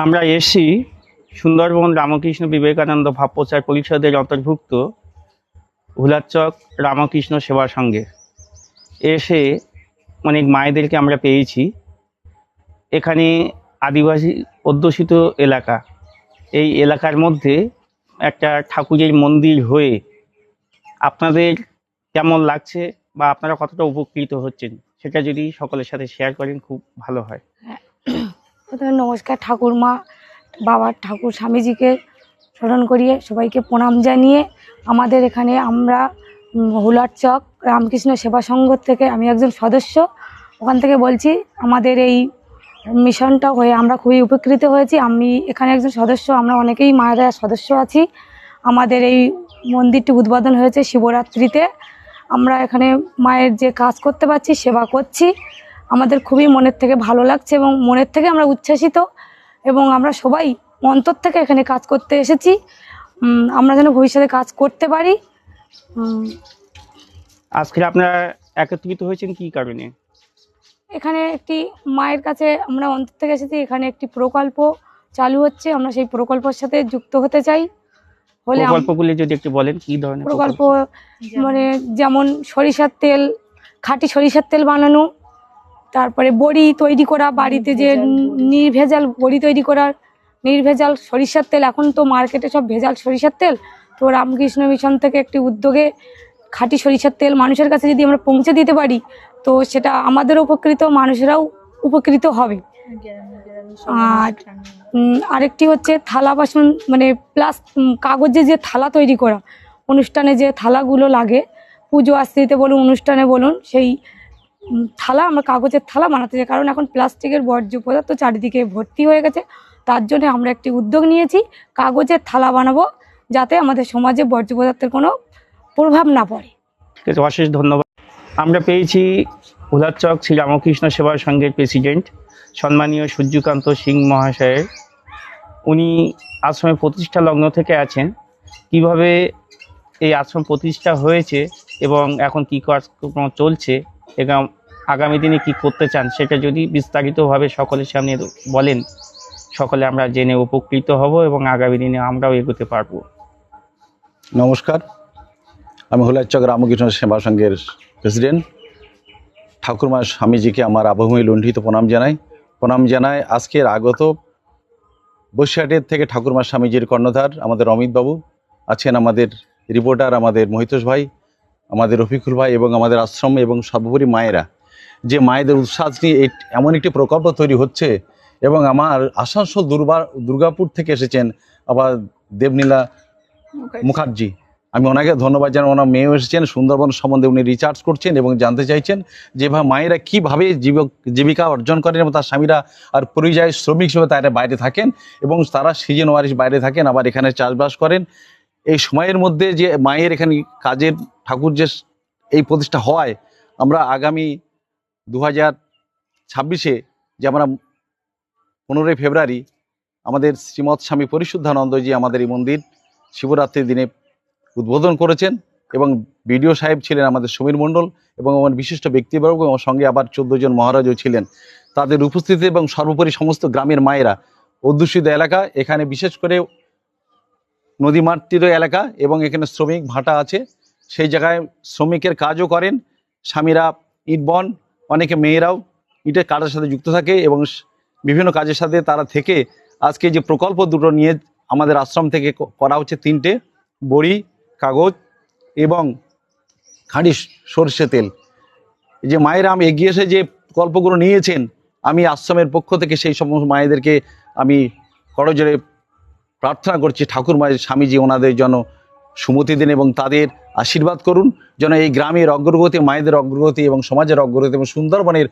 আমরা এসি সুন্দরবন রামকৃষ্ণ বিবেকানন্দ ভাব প্রচার পরিষদের অন্তর্ভুক্ত ভোলারচক রামকৃষ্ণ সেবা সংঘে এসে অনেক মায়েদেরকে আমরা পেয়েছি। এখানে আদিবাসী অধ্যুষিত এলাকা, এই এলাকার মধ্যে একটা ঠাকুরের মন্দির হয়ে আপনাদের কেমন লাগছে বা আপনারা কতটা উপকৃত হচ্ছেন সেটা যদি সকলের সাথে শেয়ার করেন খুব ভালো হয়। প্রথমে নমস্কার, ঠাকুরমা বাবার ঠাকুর স্বামীজিকে স্মরণ করিয়ে সবাইকে প্রণাম জানিয়ে আমাদের এখানে আমরা হুলারচক রামকৃষ্ণ সেবা সংঘ থেকে আমি একজন সদস্য, ওখান থেকে বলছি। আমাদের এই মিশনটা হয়ে আমরা খুবই উপকৃত হয়েছি। আমি এখানে একজন সদস্য, আমরা অনেকেই মায়েরা সদস্য আছি। আমাদের এই মন্দিরটি উদ্বোধন হয়েছে শিবরাত্রিতে। আমরা এখানে মায়ের যে কাজ করতে পারছি, সেবা করছি, আমাদের খুবই মনের থেকে ভালো লাগছে এবং মনের থেকে আমরা উচ্ছ্বাসিত এবং আমরা সবাই অন্তর থেকে এখানে কাজ করতে এসেছি। আমরা যেন ভবিষ্যতে কাজ করতে পারি। আজকে আপনারা একত্রিত হয়েছেন কি কারণে? এখানে একটি মায়ের কাছে আমরা অন্তর থেকে এসেছি। এখানে একটি প্রকল্প চালু হচ্ছে, আমরা সেই প্রকল্পের সাথে যুক্ত হতে চাই। হলে প্রকল্পগুলি যদি একটু বলেন কি ধরনের প্রকল্প? মানে যেমন সরিষার তেল, খাঁটি সরিষার তেল বানানো, তারপরে বড়ি তৈরি করা, বাড়িতে যে নির্ভেজাল বড়ি তৈরি করার, নির্ভেজাল সরিষার তেল। এখন তো মার্কেটে সব ভেজাল সরিষার তেল, তো রামকৃষ্ণ মিশন থেকে একটি উদ্যোগে খাঁটি সরিষার তেল মানুষের কাছে যদি আমরা পৌঁছে দিতে পারি, তো সেটা আমাদেরও উপকৃত, মানুষেরাও উপকৃত হবে। আর আরেকটি হচ্ছে থালা বাসন, মানে প্লাস কাগজে যে থালা তৈরি করা, অনুষ্ঠানে যে থালাগুলো লাগে, পুজো আশ্রিতে বলুন, অনুষ্ঠানে বলুন, সেই থালা আমরা কাগজের থালা বানাতে চাই। কারণ এখন প্লাস্টিকের বর্জ্য পদার্থ চারিদিকে ভর্তি হয়ে গেছে, তার জন্য আমরা একটি উদ্যোগ নিয়েছি, কাগজের থালা বানাবো, যাতে আমাদের সমাজে বর্জ্য পদার্থের কোনো প্রভাব না পড়ে। ঠিক আছে, অশেষ ধন্যবাদ। আমরা পেয়েছি ভোলারচক শ্রী রামকৃষ্ণ সেবা সংঘের প্রেসিডেন্ট সম্মানীয় সূর্যকান্ত সিং মহাশয়ের। উনি আশ্রমের প্রতিষ্ঠা লগ্ন থেকে আছেন, কিভাবে এই আশ্রম প্রতিষ্ঠা হয়েছে এবং এখন কী কার্যক্রম চলছে এবং আগামী দিনে কি করতে চান সেটা যদি বিস্তারিতভাবে সকলের সামনে বলেন, সকলে আমরা জেনে উপকৃত হব এবং আগামী দিনে আমরাও এগোতে পারবো। নমস্কার, আমি হুলারচক রামকৃষ্ণ সেবা সংঘের প্রেসিডেন্ট। ঠাকুরমা স্বামীজিকে আমার আবহময়ী লুণ্ঠিত প্রণাম জানাই। আজকের আগত বসিরহাটের থেকে ঠাকুরমা স্বামীজির কর্ণধার আমাদের অমিতবাবু আছেন, আমাদের রিপোর্টার আমাদের মহিতোষ ভাই, আমাদের রফিকুল ভাই এবং আমাদের আশ্রম এবং সর্বোপরি মায়েরা, যে মায়েদের উৎসাহ নিয়ে এমন একটি প্রকল্প তৈরি হচ্ছে। এবং আমার আসানসোল দুর্গাপুর থেকে এসেছেন আবার দেবনীলা মুখার্জি, আমি ওনাকে ধন্যবাদ জানাই। ওনার মেয়েও এসেছেন, সুন্দরবন সম্বন্ধে উনি রিসার্চ করছেন এবং জানতে চাইছেন যেভাবে মায়েরা কীভাবে জীবিকা অর্জন করেন এবং তার স্বামীরা আর পরিযায়ী শ্রমিক হিসেবে তারা বাইরে থাকেন এবং তারা সিজন ওয়ারিশ বাইরে থাকেন, আবার এখানে চাষবাস করেন। এই সময়ের মধ্যে যে মায়ের এখানে কাজের ঠাকুর যে এই প্রতিষ্ঠা হয়, আমরা আগামী 2026-এ যে আমরা 15ই ফেব্রুয়ারি আমাদের শ্রীমৎ স্বামী পরিশুদ্ধানন্দজি আমাদের এই মন্দির শিবরাত্রির দিনে উদ্বোধন করেছেন এবং বিডিও সাহেব ছিলেন আমাদের সমীর মণ্ডল এবং আমার বিশিষ্ট ব্যক্তিবর্গ এবং সঙ্গে আবার 14 জন মহারাজও ছিলেন। তাদের উপস্থিতি এবং সর্বোপরি সমস্ত গ্রামের মায়েরা, অধ্যুষিত এলাকা, এখানে বিশেষ করে নদীমাতৃক এলাকা এবং এখানে শ্রমিক ভাটা আছে, সেই জায়গায় শ্রমিকের কাজও করেন স্বামীরা, ইট বন, অনেকে মেয়েরাও ইটের কাজের সাথে যুক্ত থাকে এবং বিভিন্ন কাজের সাথে তারা থেকে আজকে যে প্রকল্প দুটো নিয়ে আমাদের আশ্রম থেকে করা হচ্ছে, 3টে বড়ি, কাগজ এবং খাঁটি সরষে তেল। যে মায়েরা আমি এগিয়ে এসে যে প্রকল্পগুলো নিয়েছেন, আমি আশ্রমের পক্ষ থেকে সেই সমস্ত মায়েদেরকে আমি করজোড়ে প্রার্থনা করছি, ঠাকুর মায়ের স্বামীজি ওনাদের জন্য সুমতি দিন এবং তাদের আশীর্বাদ করুন, যেন এই গ্রামের অগ্রগতি, মায়েদের অগ্রগতি এবং সমাজের অগ্রগতি এবং সুন্দরবনের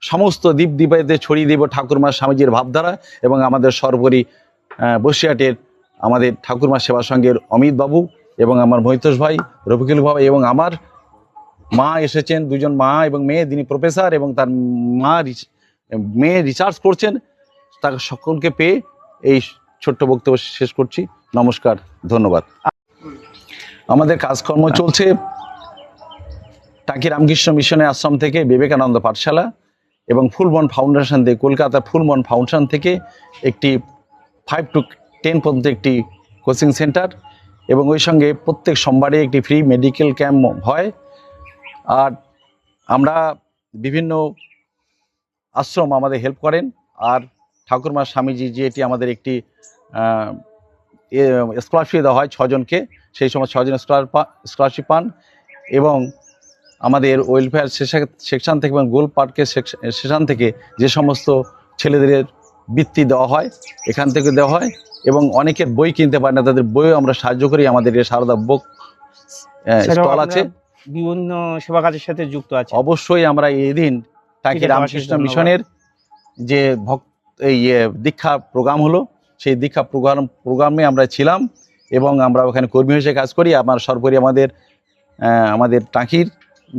সমস্ত দ্বীপে ছড়িয়ে দেব ঠাকুরমা স্বামীজির ভাবধারা। এবং আমাদের সর্বোপরি বসিরহাটের আমাদের ঠাকুরমা সেবা সংঘের অমিত বাবু এবং আমার মহিতোষ ভাই, রফিকুল ভাই এবং আমার মা এসেছেন, 2 জন মা এবং মেয়ে, যিনি প্রফেসর এবং তার মেয়ে রিসার্চ করছেন। তাকে সকলকে পেয়ে এই ছোট্ট বক্তব্য শেষ করছি। নমস্কার, ধন্যবাদ। আমাদের কাজকর্ম চলছে টাকি রামকৃষ্ণ মিশনের আশ্রম থেকে বিবেকানন্দ পাঠশালা এবং ফুলবন ফাউন্ডেশন থেকে, কলকাতা ফুলবন ফাউন্ডেশন থেকে একটি 5 to 10 পর্যন্ত একটি কোচিং সেন্টার, এবং ওই সঙ্গে প্রত্যেক সোমবারে একটি ফ্রি মেডিকেল ক্যাম্প হয়। আর আমরা বিভিন্ন আশ্রম আমাদের হেল্প করেন। আর ঠাকুরমা স্বামীজি যে এটি আমাদের একটি স্কলারশিপ দেওয়া হয় 6 জনকে, সেই সময় 6 জন স্কলারশিপ পান। এবং আমাদের ওয়েলফেয়ার সেকশন থেকে এবং গোল পার্কের সেকশন থেকে যে সমস্ত ছেলেদের বৃত্তি দেওয়া হয় এখান থেকে দেওয়া হয়। এবং অনেকের বই কিনতে পারে না, তাদের বইও আমরা সাহায্য করি। আমাদের সারদা বুক স্টল আছে, বিভিন্ন সেবা কাজের সাথে যুক্ত আছে। অবশ্যই আমরা এই দিন টাকি রামকৃষ্ণ মিশনের যে দীক্ষা প্রোগ্রাম হলো, সেই দীক্ষা প্রোগ্রামে আমরা ছিলাম এবং আমরা ওখানে কর্মী হিসেবে কাজ করি। আমার সর্বোপরি আমাদের টাকির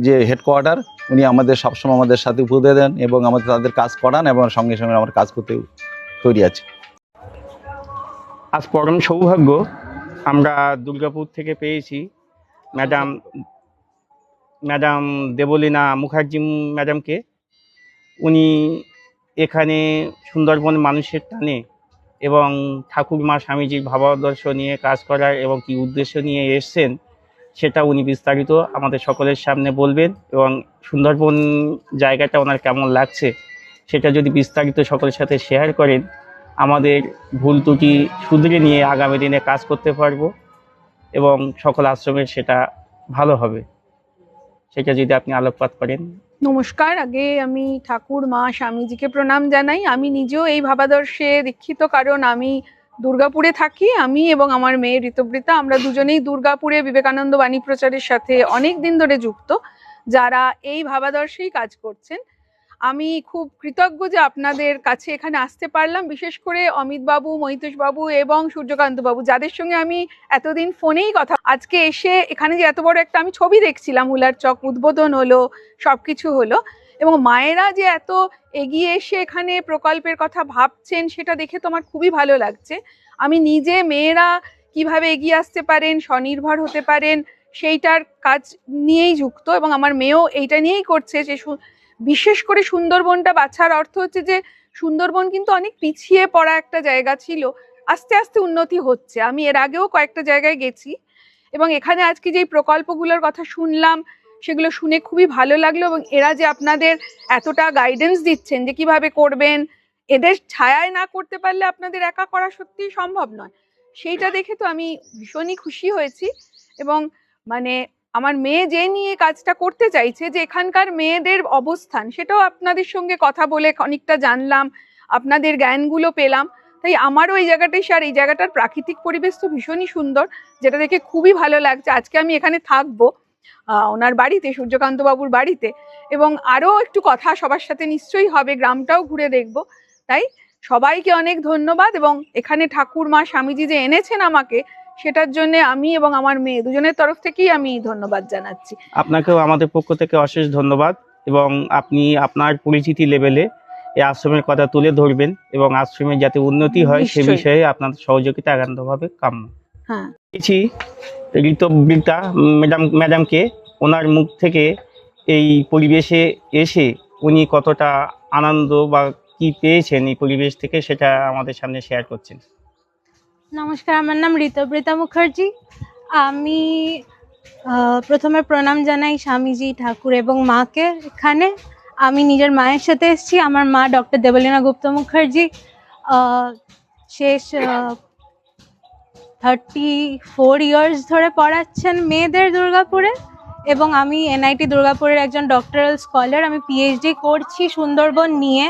যে হেডকোয়ার্টার, উনি আমাদের সবসময় আমাদের সাথে উপদেশ দেন এবং আমাদের তাদের কাজ করান এবং সঙ্গে সঙ্গে আমরা কাজ করতে তৈরি আছি। আজ পরম সৌভাগ্য আমরা দুর্গাপুর থেকে পেয়েছি ম্যাডাম দেবলীনা মুখার্জি ম্যাডামকে। উনি এখানে সুন্দরবন মানুষের টানে এবং ঠাকুরমা স্বামীজির ভাবাদর্শ নিয়ে কাজ করার এবং কি উদ্দেশ্য নিয়ে এসছেন সেটা উনি বিস্তারিত আমাদের সকলের সামনে বলবেন। এবং সুন্দরবন জায়গাটা ওনার কেমন লাগছে সেটা যদি বিস্তারিত সকলের সাথে শেয়ার করেন, আমাদের ভুল ত্রুটি শুধরে নিয়ে আগামী দিনে কাজ করতে পারবো এবং সকল আশ্রমের সেটা ভালো হবে। সেটা যদি আপনি আলোকপাত করেন। নমস্কার, আগে আমি ঠাকুর মা স্বামীজিকে প্রণাম জানাই। আমি নিজেও এই ভাবাদর্শে দীক্ষিত, কারণ আমি দুর্গাপুরে থাকি। আমি এবং আমার মেয়ে ঋতবৃতা, আমরা দুজনেই দুর্গাপুরে বিবেকানন্দ বাণী প্রচারের সাথে অনেক দিন ধরে যুক্ত, যারা এই ভাবাদর্শেই কাজ করছেন। আমি খুব কৃতজ্ঞ যে আপনাদের কাছে এখানে আসতে পারলাম, বিশেষ করে অমিত বাবু, মহিতোষ বাবু এবং সূর্যকান্ত বাবু, যাদের সঙ্গে আমি এতদিন ফোনেই কথা। আজকে এসে এখানে যে এত বড় একটা আমি ছবি দেখছিলাম, হুলার চক উদ্বোধন হলো, সবকিছু হলো, এবং মায়েরা যে এত এগিয়ে এসে এখানে প্রকল্পের কথা ভাবছেন সেটা দেখে তো আমার খুবই ভালো লাগছে। আমি নিজে মেয়েরা কিভাবে এগিয়ে আসতে পারেন, স্বনির্ভর হতে পারেন, সেইটার কাজ নিয়েই যুক্ত, এবং আমার মেয়েও এইটা নিয়েই করছে। যে বিশেষ করে সুন্দরবনটা বাছার অর্থ হচ্ছে যে সুন্দরবন কিন্তু অনেক পিছিয়ে পড়া একটা জায়গা ছিল, আস্তে আস্তে উন্নতি হচ্ছে। আমি এর আগেও কয়েকটা জায়গায় গেছি এবং এখানে আজকে যেই প্রকল্পগুলোর কথা শুনলাম সেগুলো শুনে খুবই ভালো লাগলো। এবং এরা যে আপনাদের এতটা গাইডেন্স দিচ্ছেন যে কিভাবে করবেন, এদের ছায়ায় না করতে পারলে আপনাদের একা করা সত্যিই সম্ভব নয়, সেইটা দেখে তো আমি ভীষণই খুশি হয়েছি। এবং মানে আমার মেয়ে যে নিয়ে কাজটা করতে চাইছে, যে এখানকার মেয়েদের অবস্থান, সেটাও আপনাদের সঙ্গে কথা বলে অনেকটা জানলাম, আপনাদের জ্ঞানগুলো পেলাম। তাই আমারও এই জায়গাটাই, আর এই জায়গাটার প্রাকৃতিক পরিবেশ তো ভীষণই সুন্দর, যেটা দেখে খুবই ভালো লাগছে। আজকে আমি এখানে থাকবো ওনার বাড়িতে, সূর্যকান্ত বাবুর বাড়িতে, এবং আরও একটু কথা সবার সাথে নিশ্চয়ই হবে, গ্রামটাও ঘুরে দেখব। তাই সবাইকে অনেক ধন্যবাদ, এবং এখানে ঠাকুর মা স্বামীজি যে এনেছেন আমাকে, সেটার জন্য আমি এবং আমার মেয়ে দুজনের তরফ থেকেই আমি ধন্যবাদ জানাচ্ছি। আপনাকেও আমাদের পক্ষ থেকে অশেষ ধন্যবাদ, এবং আপনি আপনার পরিচিতি লেভেলে এই আশ্রমের কথা তুলে ধরবেন এবং আশ্রমের যাতে উন্নতি হয় সে বিষয়ে আপনাদের সহযোগিতা একান্তভাবে কাম্য। হ্যাঁ, ঋতবৃতা ম্যাডামকে ওনার মুখ থেকে এই পরিবেশে এসে উনি কতটা আনন্দ বা কি পেয়েছেন এই পরিবেশ থেকে সেটা আমাদের সামনে শেয়ার করছেন। নমস্কার, আমার নাম ঋতবৃতা মুখার্জি। আমি প্রথমে প্রণাম জানাই স্বামীজি, ঠাকুর এবং মাকে। এখানে আমি নিজের মায়ের সাথে এসেছি। আমার মা ডক্টর দেবলীনা গুপ্ত মুখার্জি শেষ 34 ইয়ার্স ধরে পড়াচ্ছেন মেয়েদের দুর্গাপুরে, এবং আমি এনআইটি দুর্গাপুরের একজন ডক্টরাল স্কলার। আমি পিএইচডি করছি সুন্দরবন নিয়ে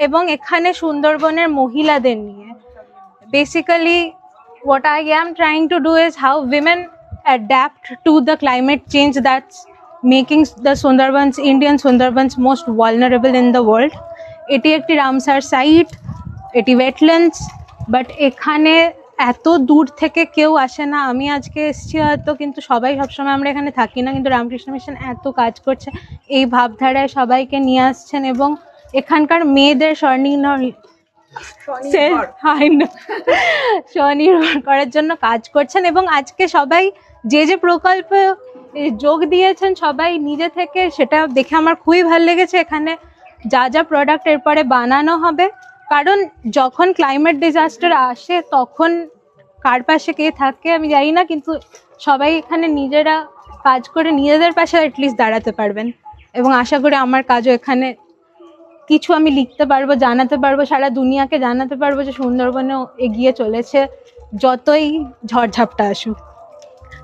এবং এখানে সুন্দরবনের মহিলাদের নিয়ে। Basically, what I am trying to do is how women adapt to the climate change that's making the Sundarbans, Indian Sundarbans, most vulnerable in the world. এটি একটি রামসার সাইট, এটি ওয়েটল্যান্ডস, বাট এখানে এত দূর থেকে কেউ আসে না। আমি আজকে এসেছি হয়তো, কিন্তু সবাই সবসময় আমরা এখানে থাকি না, কিন্তু রামকৃষ্ণ মিশন এত কাজ করছে, এই ভাবধারায় সবাইকে নিয়ে আসছেন এবং এখানকার মেয়েদের স্বনির্ভর করার জন্য কাজ করছেন। এবং আজকে সবাই যে যে প্রকল্পে যোগ দিয়েছেন সবাই নিজে থেকে, সেটা দেখে আমার খুবই ভালো লেগেছে। এখানে যা যা প্রোডাক্ট এরপরে বানানো হবে, কারণ যখন ক্লাইমেট ডিজাস্টার আসে তখন কার পাশে কে থাকে আমি জানি না, কিন্তু সবাই এখানে নিজেরা কাজ করে নিজেদের পাশে অ্যাটলিস্ট দাঁড়াতে পারবেন। এবং আশা করি আমার কাজও এখানে কিছু আমি লিখতে পারবো, জানাতে পারবো, সারা দুনিয়াকে জানাতে পারবো যে সুন্দরবনেও এগিয়ে চলেছে, যতই ঝড়ঝাপটা আসুক।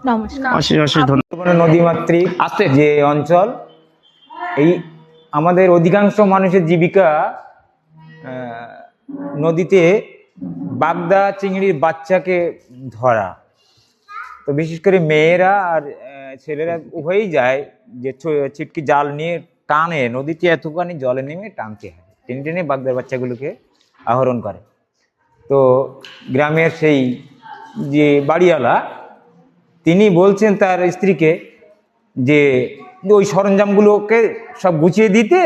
নমস্কার। অশেষ অশেষ ধন্যবাদ। সুন্দরবনের নদীমাতৃক আস্তে। যে অঞ্চল, এই আমাদের অধিকাংশ মানুষের জীবিকা নদীতে বাগদা চিংড়ির বাচ্চাকে ধরা। তো বিশেষ করে মেয়েরা আর ছেলেরা উভয়ই যায়, যে ছিটকি জাল নিয়ে টানে, নদীতে এতখানি জলে নেমে টানতে হয়, টেনে টেনে বাগদার বাচ্চাগুলোকে আহরণ করে। তো গ্রামের সেই যে বাড়িওয়ালা, তিনি বলছেন তার স্ত্রীকে যে ওই সরঞ্জামগুলোকে সব গুছিয়ে দিতে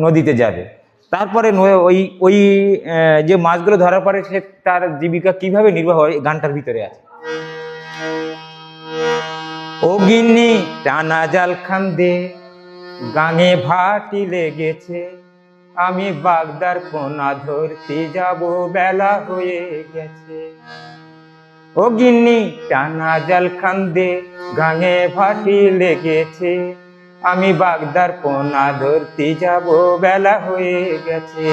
নদীতে যাবে। তারপরে ওই ওই যে মাছগুলো ধরার পরে সে তার জীবিকা কিভাবে নির্বাহ হয় গানটার ভিতরে আছে। ও গিন্নি টানা জাল খান্দে গাঙে ভাটি লেগেছে, আমি বাগদার পোনা ধরতে যাব, বেলা হয়ে গেছে। ও গিন্নি টানা জাল খান্দে গাঙে ভাটি লেগেছে, আমি বাগদার পোনা ধরতে যাব, বেলা হয়ে গেছে।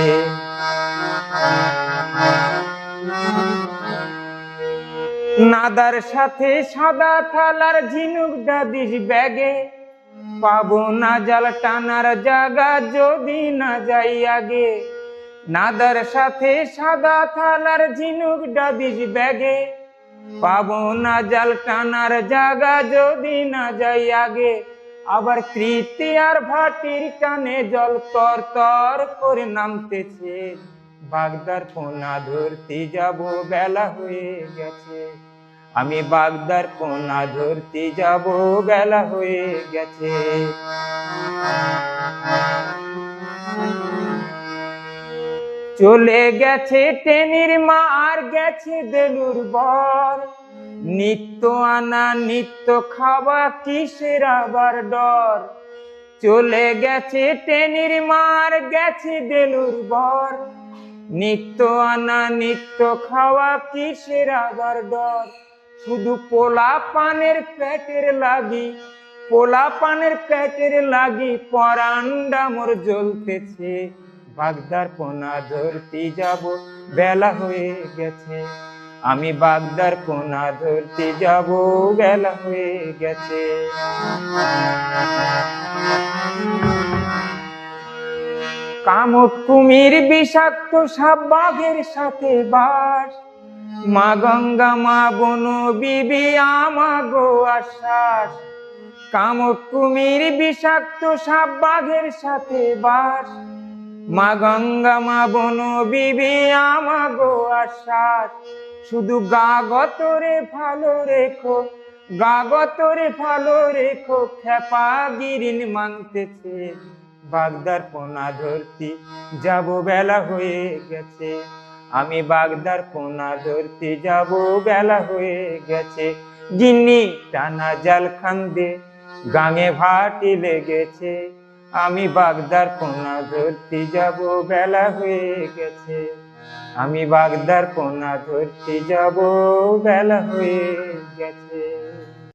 নাদার সাথে সাদা থালার ঝিনুক দাদিস ব্যাগে, পাবো না জাল টানার জায়গা যদি না যাই আগে। নাদার সাথে সাদা থালার ঝিনুক দাদিস ব্যাগে, পাবো না জাল টানার জায়গা যদি না যাই আগে। আবার তৃতীয়ার ভাটির টানে জল তর তর করে নামতেছে, বাগদার পোনা ধরতে যাব, বেলা হয়ে গেছে। আমি বাগদার পোনা ধরতে যাব, বেলা হয়ে গেছে। চলে গেছে টেনির মা আর গেছে দেলুর বর, নিত্য আনা নিত্য খাওয়া কিসের আবার ডর। চলে গেছে টেনির মা আর গেছে দেলুর বর, নিত্য আনা নিত্য খাওয়া কিসের আবার ডর। শুধু পোলা পানের পেটের লাগি, পোলা পানের পেটের লাগি পরান্ডা মোর জ্বলতেছে, বাগদার পোনা ধরতে যাব, বেলা হয়ে গেছে। আমি বাগদার পোনা ধরতে যাব, বেলা হয়ে গেছে। কামট কুমির বিষাক্ত সাপ বাঘের সাথে বাস, মা গঙ্গা মা বন বিবি আমাগো আশ্বাস। কামট কুমির বিষাক্ত সাপ বাঘের সাথে বাস, মা গঙ্গা মা বন বিবি আমাগো আশ্বাস। শুধু গাগতরে ভালো রেখো, গাগতরে ভালো রেখো, খেপা গিরিন মানতেছে, বাগদার পোনা ধরতে যাব, বেলা হয়ে গেছে। আমি বাগদার পোনা ধরতে যাব, বেলা হয়ে গেছে। গিন্নি টানা জাল খান্দে গাঙে ভাটি লেগেছে, আমি বাগদার পোনা ধরতে যাব, বেলা হয়ে গেছে। আমি বাগদার পোনা ধরতে যাব, বেলা হয়ে গেছে।